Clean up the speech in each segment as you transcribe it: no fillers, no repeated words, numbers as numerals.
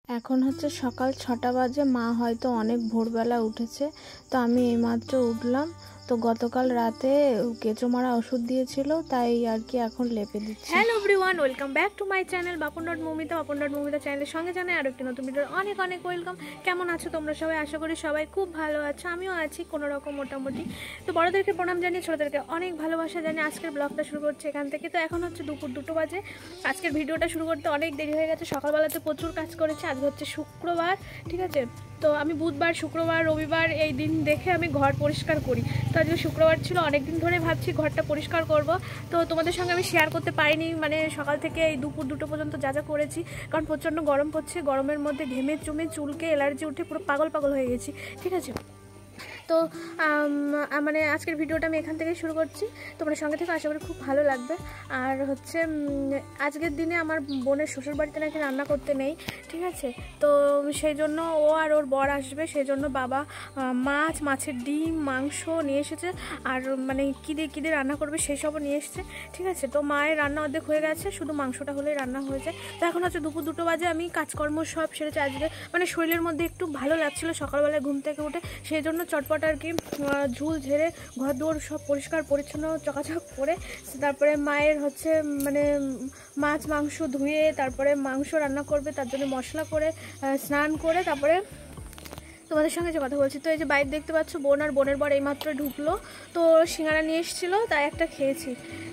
এখন হচ্ছে সকাল ৬টা বাজে। মা হয়তো অনেক ভোরবেলা উঠেছে, তো আমি এইমাত্র উঠলাম। তো গতকাল রাতে কেঁচো মারা ওষুধ দিয়েছিল, তাই আর কি এখন লেপে দিচ্ছি। Hello everyone, welcome back to my channel Bapan dot Moumita চ্যানেলের সঙ্গে জানাই আরও একটি নতুন ভিডিওর অনেক অনেক ওয়েলকাম। কেমন আছো তোমরা সবাই? আশা করি সবাই খুব ভালো আছো, আমিও আছি কোনো রকম মোটামুটি। তো বড়োদেরকে প্রণাম জানিয়ে ছোটোদেরকে অনেক ভালোবাসা জানিয়ে আজকের ব্লগটা শুরু করছি এখান থেকে। তো এখন হচ্ছে দুপুর 2টো বাজে। আজকের ভিডিওটা শুরু করতে অনেক দেরি হয়ে গেছে, সকালবেলাতে প্রচুর কাজ করেছি। আজকে হচ্ছে শুক্রবার, ঠিক আছে। তো আমি বুধবার, শুক্রবার, রবিবার এই দিন দেখে আমি ঘর পরিষ্কার করি। তো আজকে শুক্রবার ছিল, অনেক দিন ধরে ভাবছি ঘরটা পরিষ্কার করব। তো তোমাদের সঙ্গে আমি শেয়ার করতে পারিনি, মানে সকাল থেকে এই দুপুর 2টো পর্যন্ত যা যা করেছি, কারণ প্রচণ্ড গরম পড়ছে। গরমের মধ্যে ঘেমে চুমে চুলকে অ্যালার্জি উঠে পুরো পাগল হয়ে গেছি, ঠিক আছে। তো মানে আজকের ভিডিওটা আমি এখান থেকে শুরু করছি, তোমরা সঙ্গে থেকে আশা করি খুব ভালো লাগবে। আর হচ্ছে আজকের দিনে আমার বোনের শ্বশুর বাড়িতে নাকি রান্না করতে নেই, ঠিক আছে। তো সেই জন্য ও আর ওর বর আসবে, সেই জন্য বাবা মাছের ডিম, মাংস নিয়ে এসেছে। আর মানে কী দিয়ে রান্না করবে সেই সবও নিয়ে এসেছে, ঠিক আছে। তো মায়ের রান্না অর্ধেক হয়ে গেছে, শুধু মাংসটা হলেই রান্না হয়ে যায়। তো এখন হচ্ছে দুপুর 2টো বাজে। আমি কাজকর্ম সব সেরেছি। আজকে মানে শরীরের মধ্যে একটু ভালো লাগছিলো সকালবেলায় ঘুম থেকে উঠে, সেই জন্য চটপট আর কি ঝুল ঝেড়ে ঘর দুয়ার সব পরিষ্কার পরিচ্ছন্ন চকাচক করে, তারপরে মায়ের হচ্ছে মানে মাছ মাংস ধুয়ে তারপরে মাংস রান্না করবে, তার জন্য মশলা করে স্নান করে তারপরে তোমাদের সঙ্গে যে কথা বলছি। তো এই যে বাইরে দেখতে পাচ্ছ, বোন আর বোনের বর এইমাত্র ঢুকলো। তো সিঙ্গারা নিয়ে এসেছিলো, তাই একটা খেয়েছি।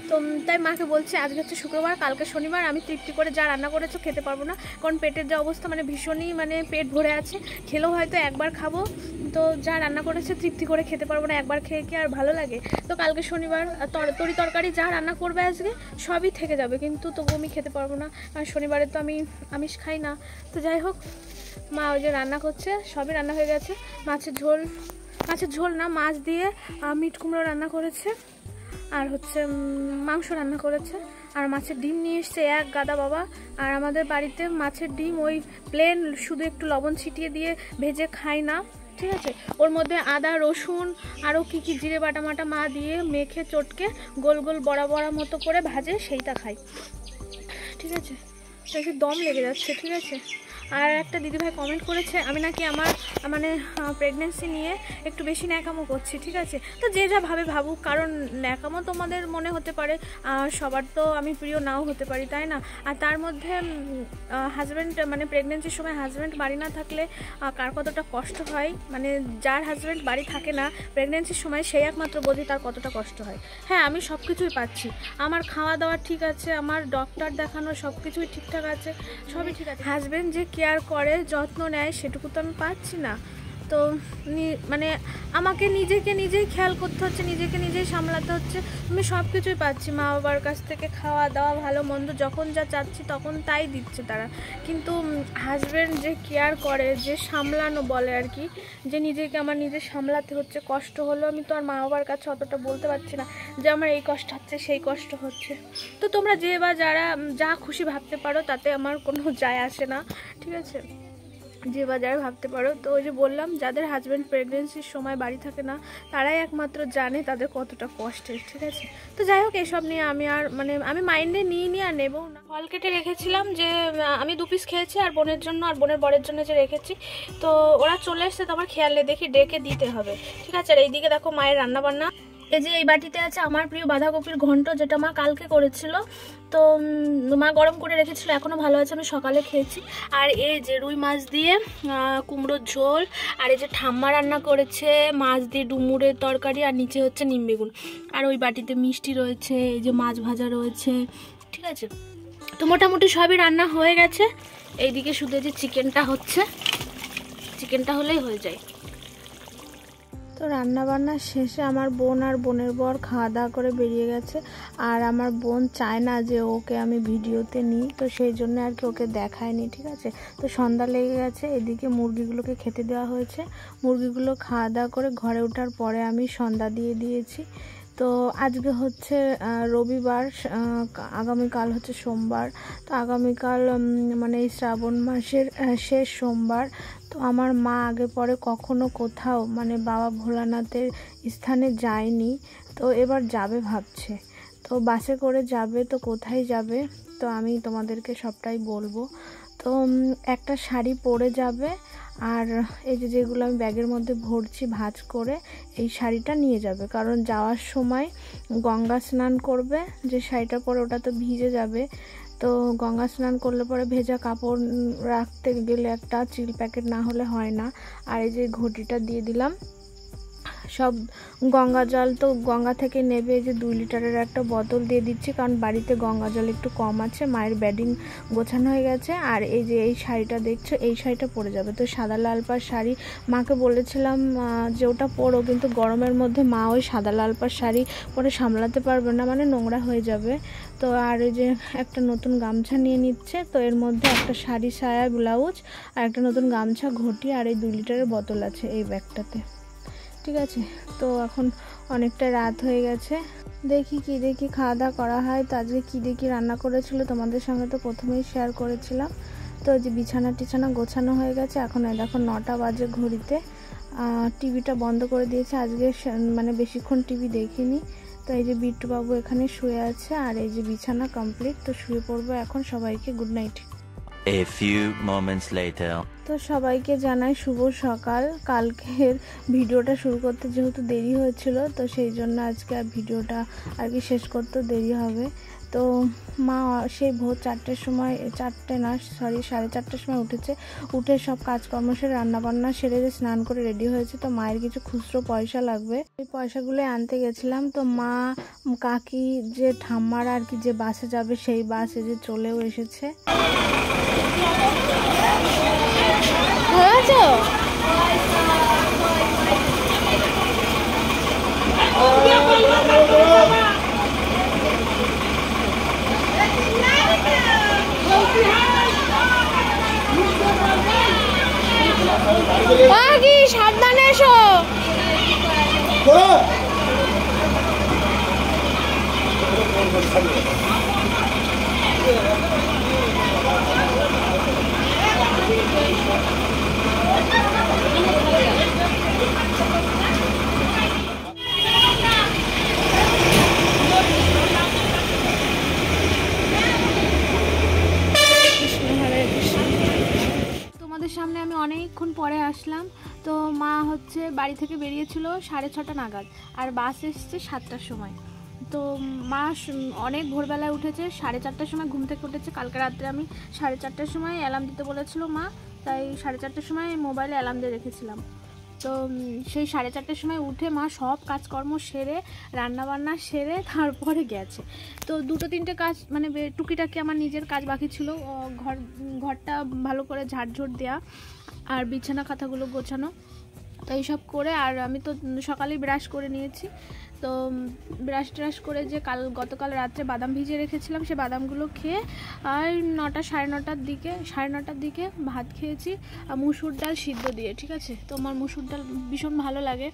তো তাই মাকে বলছি আজকে হচ্ছে শুক্রবার, কালকে শনিবার, আমি তৃপ্তি করে যা রান্না করেছো খেতে পারবো না, কারণ পেটের যে অবস্থা মানে ভীষণই মানে পেট ভরে আছে। খেলেও হয়তো একবার খাবো, তো যা রান্না করেছে তৃপ্তি করে খেতে পারবো না, একবার খেয়ে কি আর ভালো লাগে। তো কালকে শনিবার, তরকারি যা রান্না করবে আজকে সবই থেকে যাবে, কিন্তু তবু আমি খেতে পারবো না, কারণ শনিবারে তো আমি আমিষ খাই না। তো যাই হোক, মা ওই যে রান্না করছে, সবই রান্না হয়ে গেছে। মাছের ঝোল না, মাছ দিয়ে মিট কুমড়ো রান্না করেছে, আর হচ্ছে মাংস রান্না করেছে, আর মাছের ডিম নিয়ে এসছে এক গাদা বাবা। আর আমাদের বাড়িতে মাছের ডিম ওই প্লেন শুধু একটু লবণ ছিটিয়ে দিয়ে ভেজে খাই না, ঠিক আছে। ওর মধ্যে আদা রসুন আরও কী জিরে বাটা মাটা মা দিয়ে মেখে চটকে গোল গোল বড়া মতো করে ভাজে, সেইটা খাই, ঠিক আছে। একটু দম লেগে যাচ্ছে, ঠিক আছে। আর একটা দিদিভাই কমেন্ট করেছে আমি নাকি আমার মানে প্রেগনেন্সি নিয়ে একটু বেশি ন্যাকামো করছি, ঠিক আছে। তো যে যা ভাবে ভাবুক, কারণ ন্যাকামো তোমাদের মনে হতে পারে, সবার তো আমি প্রিয় নাও হতে পারি, তাই না। আর তার মধ্যে হাজব্যান্ড মানে প্রেগনেন্সির সময় হাজব্যান্ড বাড়ি না থাকলে কার কতটা কষ্ট হয়, মানে যার হাজব্যান্ড বাড়ি থাকে না প্রেগনেন্সির সময়, সেই একমাত্র বোঝে তার কতটা কষ্ট হয়। হ্যাঁ, আমি সব কিছুই পাচ্ছি, আমার খাওয়া দাওয়া ঠিক আছে, আমার ডক্টর দেখানো সব কিছুই ঠিকঠাক আছে, সবই ঠিক আছে। হাজব্যান্ড যে কেয়ার করে যত্ন নেয় সেটুকু তো আমি পাচ্ছি না। তো মানে আমাকে নিজেই খেয়াল করতে হচ্ছে, নিজেকে নিজেই সামলাতে হচ্ছে। আমি সব কিছুই পাচ্ছি মা বাবার কাছ থেকে, খাওয়া দাওয়া ভালো মন্দ যখন যা চাচ্ছি তখন তাই দিচ্ছে তারা, কিন্তু হাজব্যান্ড যে কেয়ার করে, যে সামলানো বলে আর কি, যে নিজেকে আমার নিজে সামলাতে হচ্ছে, কষ্ট হলো আমি তো আর মা বাবার কাছে অতটা বলতে পারছি না যে আমার এই কষ্ট হচ্ছে সেই কষ্ট হচ্ছে। তো তোমরা যে বা যারা যা খুশি ভাবতে পারো, তাতে আমার কোনো যায় আসে না, ঠিক আছে, যে বা যারা ভাবতে পারো। তো ওই যে বললাম, যাদের হাজব্যান্ড প্রেগনেন্সির সময় বাড়ি থাকে না তারাই একমাত্র জানে তাদের কতটা কষ্টের, ঠিক আছে। তো যাই হোক, এসব নিয়ে আমি আর মানে আমি মাইন্ডে নিয়ে আর নেবও না। ফল কেটে রেখেছিলাম, যে আমি 2 পিস খেয়েছি, আর বোনের জন্য আর বোনের বরের জন্য যে রেখেছি। তো ওরা চলে এসছে, তো আমার খেয়ালে দেখি ডেকে দিতে হবে, ঠিক আছে। আর এইদিকে দেখো মায়ের রান্না বান্না। এই যে এই বাটিতে আছে আমার প্রিয় বাঁধাকপির ঘন্ট, যেটা মা কালকে করেছিল। তো মা গরম করে রেখেছিল, এখনও ভালো আছে, আমি সকালে খেয়েছি। আর এই যে রুই মাছ দিয়ে কুমড়োর ঝোল, আর এই যে ঠাম্মা রান্না করেছে মাছ দিয়ে ডুমুরের তরকারি, আর নিচে হচ্ছে নিম বেগুন। আর ওই বাটিতে মিষ্টি রয়েছে, এই যে মাছ ভাজা রয়েছে, ঠিক আছে। তো মোটামুটি সবই রান্না হয়ে গেছে। এইদিকে শুধু যে চিকেনটা হচ্ছে, চিকেনটা হলেই হয়ে যায়। তো রান্নাবান্না শেষে আমার বোন আর বোনের বর খাওয়া দাওয়া করে বেরিয়ে গেছে। আর আমার বোন চায় না যে ওকে আমি ভিডিওতে নিই, তো সেই জন্য আর কি ওকে দেখায়নি, ঠিক আছে। তো সন্ধ্যা লেগে গেছে, এদিকে মুরগিগুলোকে খেতে দেওয়া হয়েছে। মুরগিগুলো খাওয়া দাওয়া করে ঘরে ওঠার পরে আমি সন্ধ্যা দিয়ে দিয়েছি। তো আজকে হচ্ছে রবিবার, আগামীকাল হচ্ছে সোমবার। তো আগামীকাল মানে এই শ্রাবণ মাসের শেষ সোমবার। তো আমার মা আগে পরে কখনো কোথাও মানে বাবা ভোলানাথের স্থানে যায়নি, তো এবার যাবে ভাবছে। তো বাসে করে যাবে, তো কোথায় যাবে তো আমি তোমাদেরকে সবটাই বলবো। তো একটা শাড়ি পরে যাবে, আর এই যে যেগুলো আমি ব্যাগের মধ্যে ভরছি ভাঁজ করে, এই শাড়িটা নিয়ে যাবে, কারণ যাওয়ার সময় গঙ্গা স্নান করবে। যে শাড়িটা পরে ওটা তো ভিজে যাবে, তো গঙ্গা স্নান করলে পরে ভেজা কাপড় রাখতে গেলে একটা চিল প্যাকেট না হলে হয় না। আর এই যে ঘটিটা দিয়ে দিলাম, সব গঙ্গা জল তো গঙ্গা থেকে নেবে। এই যে 2 লিটারের একটা বোতল দিয়ে দিচ্ছি, কারণ বাড়িতে গঙ্গা জল একটু কম আছে, মায়ের বেডিং গোছানো হয়ে গেছে। আর এই যে এই শাড়িটা দেখছো, এই শাড়িটা পরে যাবে। তো সাদা লাল পাড় শাড়ি, মাকে বলেছিলাম যে ওটা পরো, কিন্তু গরমের মধ্যে মা ওই সাদা লাল পাড় শাড়ি পরে সামলাতে পারবে না, মানে নোংরা হয়ে যাবে। তো আর এই যে একটা নতুন গামছা নিয়ে নিচ্ছে, তো এর মধ্যে একটা শাড়ি, সায়া, ব্লাউজ আর একটা নতুন গামছা, ঘটি আর এই 2 লিটারের বোতল আছে এই ব্যাগটাতে। ঠিক আছে, তো এখন অনেকটা রাত হয়ে গেছে, দেখি খাওয়া দাওয়া করা হয়। তো আজকে কী দেখি রান্না করেছিল তোমাদের সঙ্গে তো প্রথমেই শেয়ার করেছিলাম। তো যে বিছানা টিছানা গোছানো হয়ে গেছে, এখন দেখো 9টা বাজে ঘড়িতে। টিভিটা বন্ধ করে দিয়েছে আজকে, মানে বেশিক্ষণ টিভি দেখিনি। তো এই যে বিট্টু বাবু এখানে শুয়ে আছে, আর এই যে বিছানা কমপ্লিট। তো শুয়ে পড়বো এখন, সবাইকে good night. A few moments later. তো সবাইকে জানাই শুভ সকাল। কালকের ভিডিওটা শুরু করতে যেহেতু দেরি হয়েছিল, তো সেই জন্য আজকে আর ভিডিওটা আর কি শেষ করতে দেরি হবে। তো মা সেই ভোর 4টের সময়, 4টে না সরি 4:30টার সময় উঠেছে। উঠে সব কাজকর্ম সেরে রান্নাবান্না সেরে যে স্নান করে রেডি হয়েছে। তো মায়ের কিছু খুচরো পয়সা লাগবে, এই পয়সাগুলোই আনতে গেছিলাম। তো মা, কাকি, যে ঠাম্মার আর কি যে বাসে যাবে সেই বাসে যে চলেও এসেছে। সাবধানে এসো। সামনে আমি অনেকক্ষণ পরে আসলাম। তো মা হচ্ছে বাড়ি থেকে বেরিয়েছিল 6:30 নাগাদ, আর বাস এসছে 7টার সময়। তো মা অনেক ভোরবেলায় উঠেছে, 4:30টার সময় ঘুম থেকে উঠেছে। কালকে রাত্রে আমি 4:30টার সময় অ্যালার্ম দিতে বলেছিল মা, তাই 4:30টার সময় মোবাইলে অ্যালার্ম দিয়ে রেখেছিলাম। তো সেই 4:30টার সময় উঠে মা সব কাজকর্ম সেরে রান্নাবান্না সেরে তারপরে গেছে। তো 2-3টে কাজ মানে টুকিটাকি আমার নিজের কাজ বাকি ছিল, ঘরটা ভালো করে ঝাড়ঝুড় দেওয়া আর বিছানা খাতাগুলো গোছানো, তো এইসব করে। আর আমি তো সকালেই ব্রাশ করে নিয়েছি। তো ব্রাশ ট্রাশ করে যে গতকাল রাত্রে বাদাম ভিজিয়ে রেখেছিলাম, সে বাদামগুলো খেয়ে আর 9টা সাড়ে 9টার দিকে ভাত খেয়েছি মুসুর ডাল সিদ্ধ দিয়ে। ঠিক আছে, তো আমার মুসুর ডাল ভীষণ ভালো লাগে,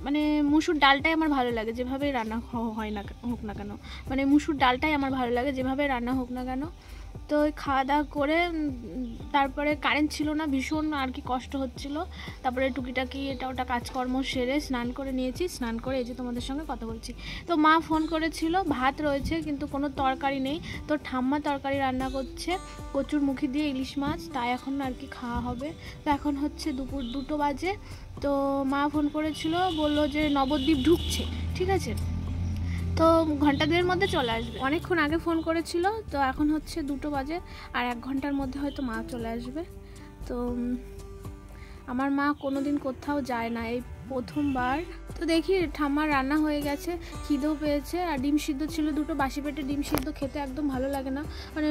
মানে মুসুর ডালটাই আমার ভালো লাগে যেভাবে রান্না হয় না হোক না কেন, মানে মুসুর ডালটাই আমার ভালো লাগে যেভাবে রান্না হোক না কেন। তো খাওয়া দাওয়া করে তারপরে কারেন্ট ছিল না, ভীষণ আর কি কষ্ট হচ্ছিল। তারপরে টুকিটাকি এটা ওটা কাজকর্ম সেরে স্নান করে নিয়েছি, স্নান করে এই যে তোমাদের সঙ্গে কথা বলছি। তো মা ফোন করেছিল, ভাত রয়েছে কিন্তু কোনো তরকারি নেই। তো ঠাম্মা তরকারি রান্না করছে কচুর মুখি দিয়ে ইলিশ মাছ, তাই এখন আর কি খাওয়া হবে। তো এখন হচ্ছে দুপুর 2টো বাজে। তো মা ফোন করেছিল, বললো যে নবদ্বীপ ঢুকছে, ঠিক আছে, তো ঘন্টা 2-এর মধ্যে চলে আসবে। অনেকক্ষণ আগে ফোন করেছিল, তো এখন হচ্ছে 2টো বাজে, আর 1 ঘন্টার মধ্যে হয়তো মা চলে আসবে। তো আমার মা কোনোদিন কোথাও যায় না, এই প্রথমবার। তো দেখি ঠাম্মার রান্না হয়ে গেছে, খিদেও পেয়েছে, আর ডিম সিদ্ধ ছিল 2টো। বাসি পেটে ডিম সিদ্ধ খেতে একদম ভালো লাগে না, মানে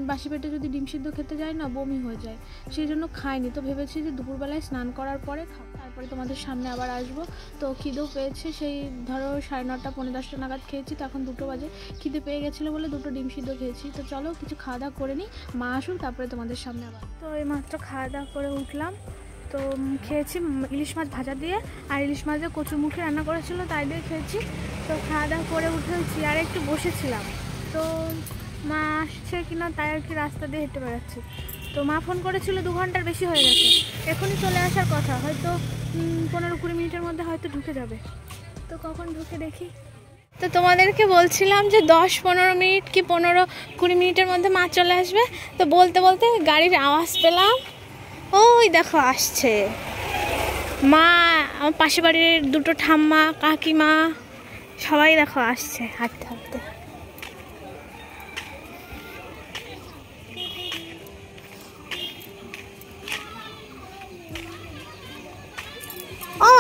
বাসি পেটে যদি ডিম সিদ্ধ খেতে যায় না বমি হয়ে যায়, সেই জন্য খাইনি। তো ভেবেছি যে দুপুরবেলায় স্নান করার পরে খাবো, তারপরে তোমাদের সামনে আবার আসবো। তো খিদেও পেয়েছে, সেই ধরো 9:30 পৌনে 10টা নাগাদ খেয়েছি, তো এখন 2টো বাজে। খিদে পেয়ে গেছিলো বলে 2টো ডিম সিদ্ধ খেয়েছি। তো চলো কিছু খাওয়া দাওয়া করে নিই, মা আসুক তারপরে তোমাদের সামনে আবার। তো এই মাত্র খাওয়া দাওয়া করে উঠলাম। তো খেয়েছি ইলিশ মাছ ভাজা দিয়ে, আর ইলিশ মাছের কচুরমুখী রান্না করেছিল তাই দিয়ে খেয়েছি। তো খাওয়া দাওয়া করে উঠে চেয়ারে একটু বসেছিলাম। তো মা আসছে কিনা তাই আর কি রাস্তা দিয়ে হেঁটে বেড়াচ্ছি। তো মা ফোন করেছিল 2 ঘন্টার বেশি হয়ে গেছে, এখনই চলে আসার কথা, হয়তো 15-20 মিনিটের মধ্যে হয়তো ঢুকে যাবে। তো কখন ঢুকে দেখি। তো তোমাদেরকে বলছিলাম যে 10-15 মিনিট কি 15-20 মিনিটের মধ্যে মা চলে আসবে। তো বলতে বলতে গাড়ির আওয়াজ পেলাম, ওই দেখো আসছে মা। আমার পাশে বাড়ির দুটো ঠাম্মা, কাকিমা সবাই দেখো আসছে হাঁটতে হাঁটতে। ও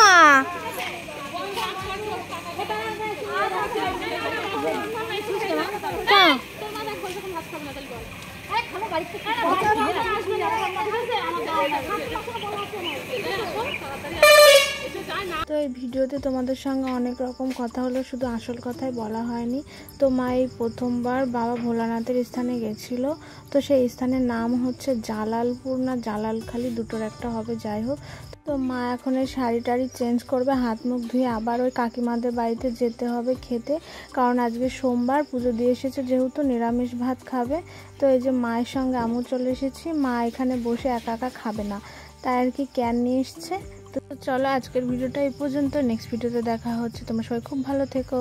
তো এই ভিডিওতে তোমাদের সঙ্গে অনেক রকম কথা হলো, শুধু আসল কথাই বলা হয়নি। তো মা এই প্রথমবার বাবা ভোলানাথের স্থানে গেছিল। তো সেই স্থানের নাম হচ্ছে জালালপুর না জালালখালি, দুটোর একটা হবে, যাই হোক। তো মা এখন এই শাড়ি টাড়ি চেঞ্জ করবে, হাত মুখ ধুয়ে আবার ওই কাকিমাদের বাড়িতে যেতে হবে খেতে, কারণ আজকে সোমবার পুজো দিয়ে এসেছে যেহেতু নিরামিষ ভাত খাবে। তো এই যে মায়ের সঙ্গে আমু চলে এসেছি, মা এখানে বসে একা একা খাবে না, তাই আর কি ক্যান নিয়ে এসছে। তো চলো আজকের ভিডিওটা এই পর্যন্ত, নেক্সট ভিডিওতে দেখা হচ্ছে। তোমরা সবাই খুব ভালো থেকো।